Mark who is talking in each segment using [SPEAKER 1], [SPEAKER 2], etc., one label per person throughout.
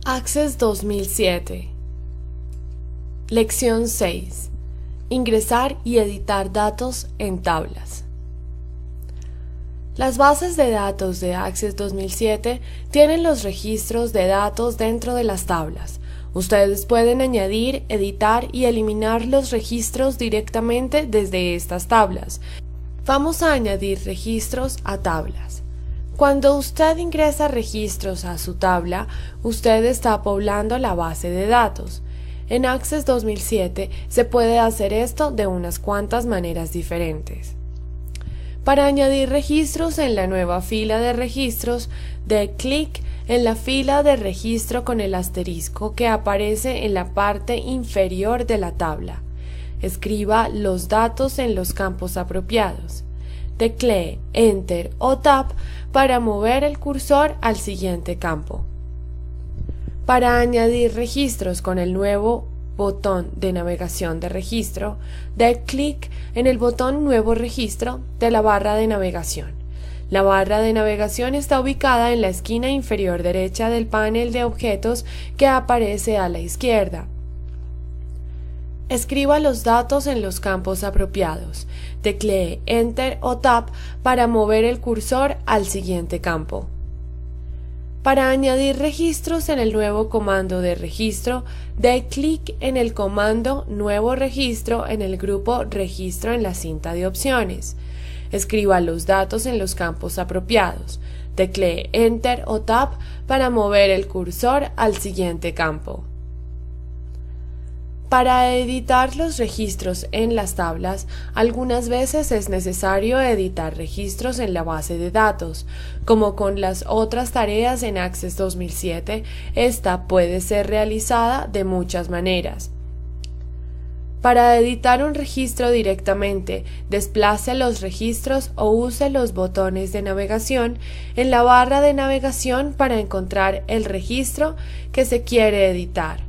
[SPEAKER 1] Access 2007. Lección 6. Ingresar y editar datos en tablas. Las bases de datos de Access 2007 tienen los registros de datos dentro de las tablas. Ustedes pueden añadir, editar y eliminar los registros directamente desde estas tablas. Vamos a añadir registros a tablas. Cuando usted ingresa registros a su tabla, usted está poblando la base de datos. En Access 2007 se puede hacer esto de unas cuantas maneras diferentes. Para añadir registros en la nueva fila de registros, dé clic en la fila de registro con el asterisco que aparece en la parte inferior de la tabla. Escriba los datos en los campos apropiados. Teclee Enter o Tab para mover el cursor al siguiente campo. Para añadir registros con el nuevo botón de navegación de registro, dé clic en el botón Nuevo registro de la barra de navegación. La barra de navegación está ubicada en la esquina inferior derecha del panel de objetos que aparece a la izquierda. Escriba los datos en los campos apropiados. Teclee Enter o Tab para mover el cursor al siguiente campo. Para añadir registros en el nuevo comando de registro, dé clic en el comando Nuevo registro en el grupo Registro en la cinta de opciones. Escriba los datos en los campos apropiados. Teclee Enter o Tab para mover el cursor al siguiente campo. Para editar los registros en las tablas, algunas veces es necesario editar registros en la base de datos. Como con las otras tareas en Access 2007, esta puede ser realizada de muchas maneras. Para editar un registro directamente, desplace los registros o use los botones de navegación en la barra de navegación para encontrar el registro que se quiere editar.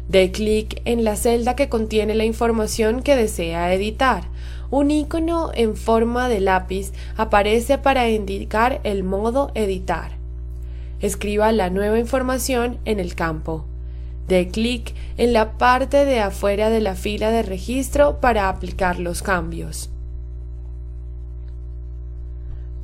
[SPEAKER 1] Dé clic en la celda que contiene la información que desea editar. Un icono en forma de lápiz aparece para indicar el modo editar. Escriba la nueva información en el campo. Dé clic en la parte de afuera de la fila de registro para aplicar los cambios.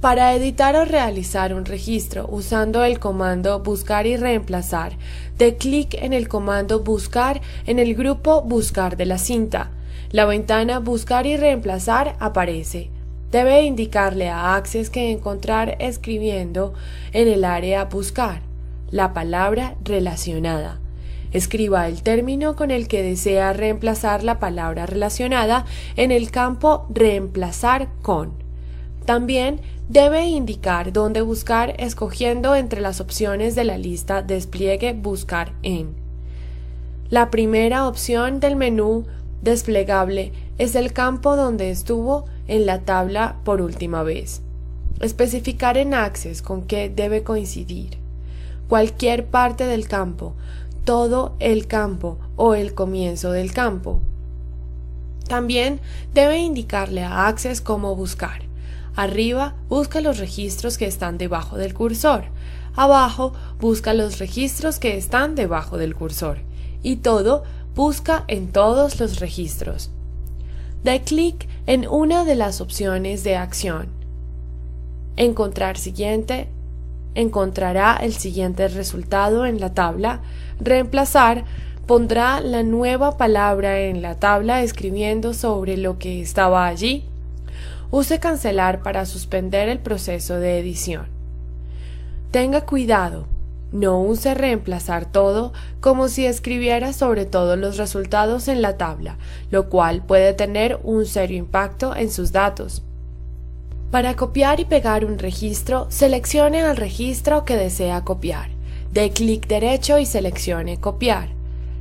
[SPEAKER 1] Para editar o realizar un registro usando el comando Buscar y Reemplazar, dé clic en el comando Buscar en el grupo Buscar de la cinta. La ventana Buscar y Reemplazar aparece. Debe indicarle a Access que encontrar escribiendo en el área Buscar la palabra relacionada. Escriba el término con el que desea reemplazar la palabra relacionada en el campo Reemplazar con. También debe indicar dónde buscar escogiendo entre las opciones de la lista Despliegue Buscar en. La primera opción del menú desplegable es el campo donde estuvo en la tabla por última vez. Especificar en Access con qué debe coincidir. Cualquier parte del campo, todo el campo o el comienzo del campo. También debe indicarle a Access cómo buscar. Arriba, busca los registros que están debajo del cursor. Abajo, busca los registros que están debajo del cursor. Y todo, busca en todos los registros. Dé clic en una de las opciones de acción. Encontrar siguiente. Encontrará el siguiente resultado en la tabla. Reemplazar. Pondrá la nueva palabra en la tabla escribiendo sobre lo que estaba allí. Use Cancelar para suspender el proceso de edición. Tenga cuidado, no use Reemplazar todo como si escribiera sobre todos los resultados en la tabla, lo cual puede tener un serio impacto en sus datos. Para copiar y pegar un registro, seleccione el registro que desea copiar. Dé clic derecho y seleccione Copiar.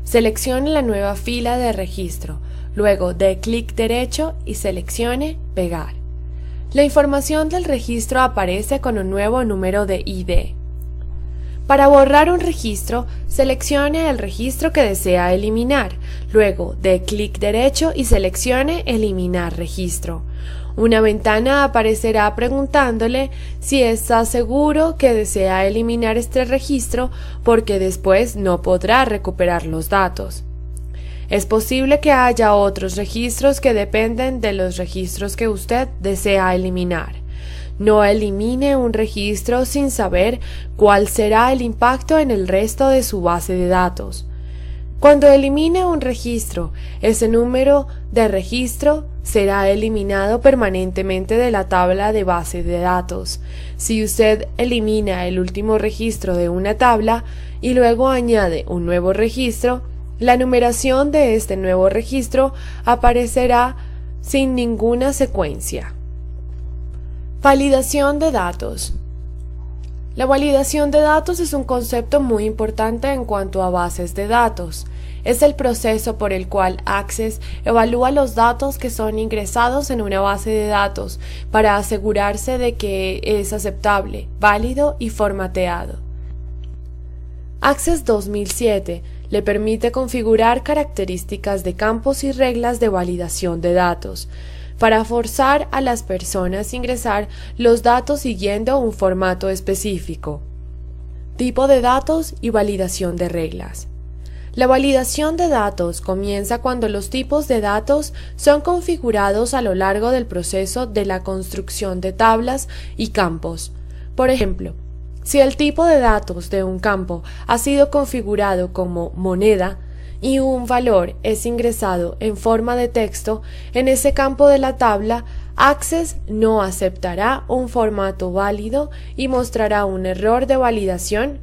[SPEAKER 1] Seleccione la nueva fila de registro, luego dé clic derecho y seleccione Pegar. La información del registro aparece con un nuevo número de ID. Para borrar un registro, seleccione el registro que desea eliminar, luego dé clic derecho y seleccione Eliminar registro. Una ventana aparecerá preguntándole si está seguro que desea eliminar este registro porque después no podrá recuperar los datos. Es posible que haya otros registros que dependen de los registros que usted desea eliminar. No elimine un registro sin saber cuál será el impacto en el resto de su base de datos. Cuando elimine un registro, ese número de registro será eliminado permanentemente de la tabla de base de datos. Si usted elimina el último registro de una tabla y luego añade un nuevo registro, la numeración de este nuevo registro aparecerá sin ninguna secuencia. Validación de datos. La validación de datos es un concepto muy importante en cuanto a bases de datos. Es el proceso por el cual Access evalúa los datos que son ingresados en una base de datos para asegurarse de que es aceptable, válido y formateado. Access 2007 le permite configurar características de campos y reglas de validación de datos para forzar a las personas a ingresar los datos siguiendo un formato específico. Tipo de datos y validación de reglas. La validación de datos comienza cuando los tipos de datos son configurados a lo largo del proceso de la construcción de tablas y campos. Por ejemplo, si el tipo de datos de un campo ha sido configurado como moneda y un valor es ingresado en forma de texto, en ese campo de la tabla, Access no aceptará un formato válido y mostrará un error de validación.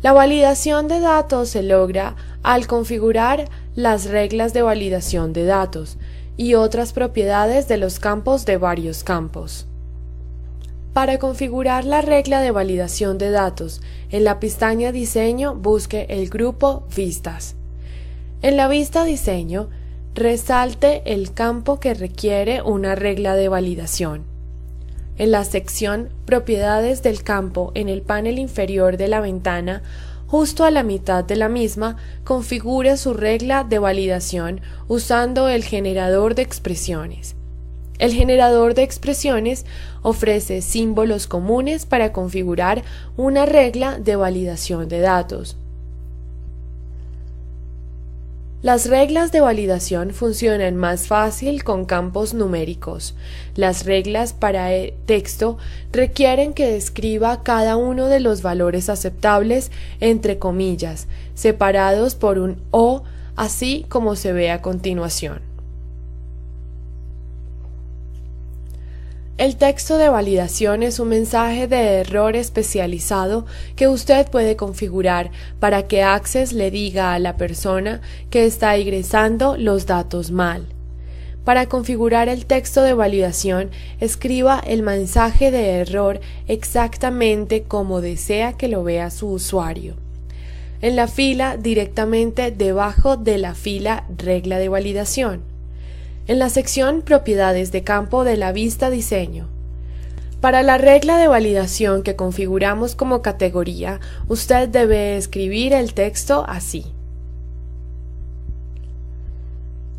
[SPEAKER 1] La validación de datos se logra al configurar las reglas de validación de datos y otras propiedades de los campos de varios campos. Para configurar la regla de validación de datos, en la pestaña Diseño busque el grupo Vistas. En la vista Diseño, resalte el campo que requiere una regla de validación. En la sección Propiedades del campo, en el panel inferior de la ventana, justo a la mitad de la misma, configure su regla de validación usando el generador de expresiones. El generador de expresiones ofrece símbolos comunes para configurar una regla de validación de datos. Las reglas de validación funcionan más fácil con campos numéricos. Las reglas para texto requieren que escriba cada uno de los valores aceptables entre comillas, separados por un O, así como se ve a continuación. El texto de validación es un mensaje de error especializado que usted puede configurar para que Access le diga a la persona que está ingresando los datos mal. Para configurar el texto de validación, escriba el mensaje de error exactamente como desea que lo vea su usuario. En la fila directamente debajo de la fila Regla de validación. En la sección Propiedades de campo de la vista Diseño. Para la regla de validación que configuramos como categoría, usted debe escribir el texto así.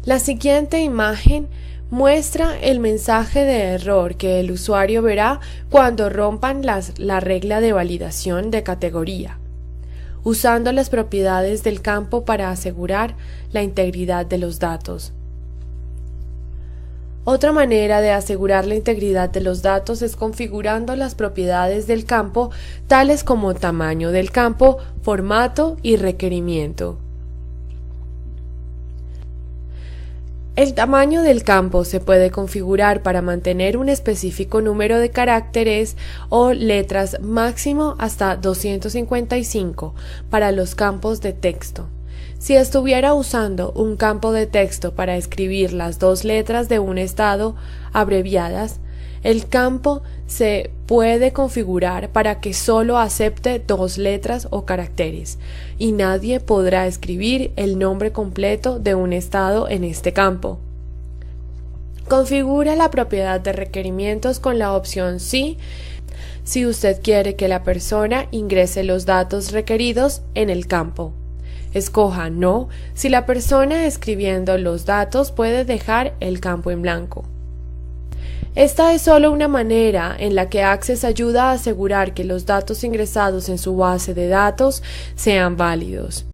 [SPEAKER 1] La siguiente imagen muestra el mensaje de error que el usuario verá cuando rompan la regla de validación de categoría, usando las propiedades del campo para asegurar la integridad de los datos. Otra manera de asegurar la integridad de los datos es configurando las propiedades del campo, tales como tamaño del campo, formato y requerimiento. El tamaño del campo se puede configurar para mantener un específico número de caracteres o letras máximo hasta 255 para los campos de texto. Si estuviera usando un campo de texto para escribir las dos letras de un estado abreviadas, el campo se puede configurar para que solo acepte dos letras o caracteres, y nadie podrá escribir el nombre completo de un estado en este campo. Configura la propiedad de requerimientos con la opción Sí si usted quiere que la persona ingrese los datos requeridos en el campo. Escoja No si la persona escribiendo los datos puede dejar el campo en blanco. Esta es solo una manera en la que Access ayuda a asegurar que los datos ingresados en su base de datos sean válidos.